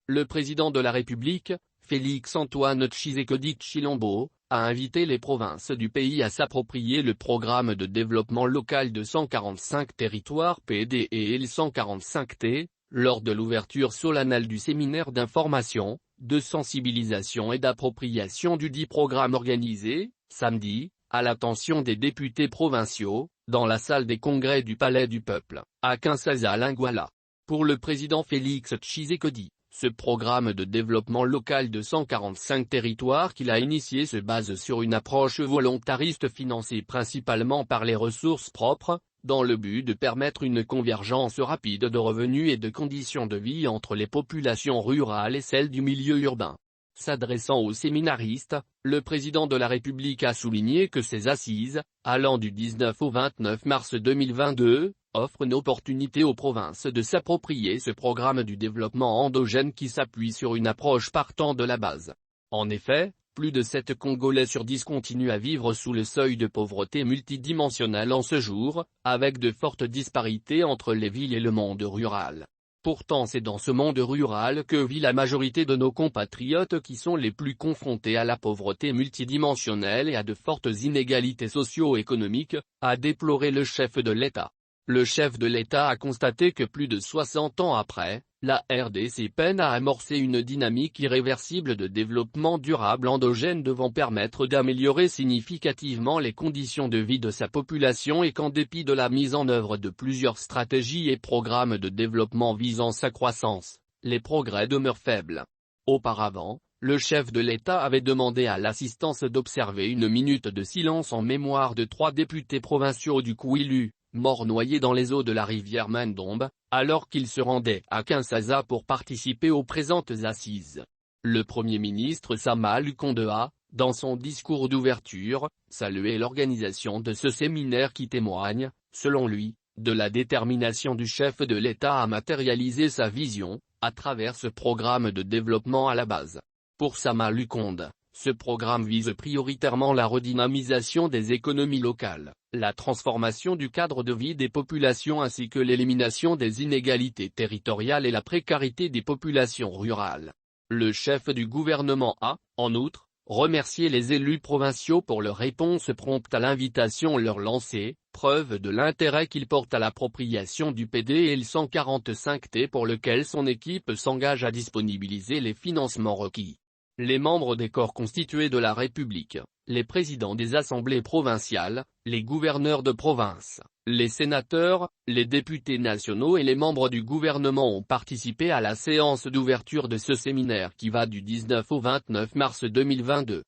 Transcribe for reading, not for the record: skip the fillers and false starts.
Le président de la République, Félix-Antoine Tshisekedi Tshilombo, a invité les provinces du pays à s'approprier le programme de développement local de 145 territoires PD et l 145T, lors de l'ouverture solennelle du séminaire d'information, de sensibilisation et d'appropriation du dit programme organisé, samedi, à l'attention des députés provinciaux, dans la salle des congrès du Palais du Peuple, à Kinshasa-Lingwala. Pour le président Félix Tshisekedi, ce programme de développement local de 145 territoires qu'il a initié se base sur une approche volontariste financée principalement par les ressources propres, dans le but de permettre une convergence rapide de revenus et de conditions de vie entre les populations rurales et celles du milieu urbain. S'adressant aux séminaristes, le président de la République a souligné que ces assises, allant du 19 au 29 mars 2022, offrent une opportunité aux provinces de s'approprier ce programme du développement endogène qui s'appuie sur une approche partant de la base. En effet, plus de 7 Congolais sur 10 continuent à vivre sous le seuil de pauvreté multidimensionnelle en ce jour, avec de fortes disparités entre les villes et le monde rural. Pourtant c'est dans ce monde rural que vit la majorité de nos compatriotes qui sont les plus confrontés à la pauvreté multidimensionnelle et à de fortes inégalités socio-économiques, a déploré le chef de l'État. Le chef de l'État a constaté que plus de 60 ans après, la RDC peine à amorcer une dynamique irréversible de développement durable endogène devant permettre d'améliorer significativement les conditions de vie de sa population et qu'en dépit de la mise en œuvre de plusieurs stratégies et programmes de développement visant sa croissance, les progrès demeurent faibles. Auparavant, le chef de l'État avait demandé à l'assistance d'observer une minute de silence en mémoire de 3 députés provinciaux du Kwilu, morts noyés dans les eaux de la rivière Mandombe, alors qu'ils se rendaient à Kinshasa pour participer aux présentes assises. Le Premier ministre Sama Lukonde a, dans son discours d'ouverture, salué l'organisation de ce séminaire qui témoigne, selon lui, de la détermination du chef de l'État à matérialiser sa vision, à travers ce programme de développement à la base. Pour Sama Lukonde, ce programme vise prioritairement la redynamisation des économies locales, la transformation du cadre de vie des populations ainsi que l'élimination des inégalités territoriales et la précarité des populations rurales. Le chef du gouvernement a, en outre, remercié les élus provinciaux pour leur réponse prompte à l'invitation leur lancée, preuve de l'intérêt qu'ils portent à l'appropriation du PD et le 145T pour lequel son équipe s'engage à disponibiliser les financements requis. Les membres des corps constitués de la République, les présidents des assemblées provinciales, les gouverneurs de province, les sénateurs, les députés nationaux et les membres du gouvernement ont participé à la séance d'ouverture de ce séminaire qui va du 19 au 29 mars 2022.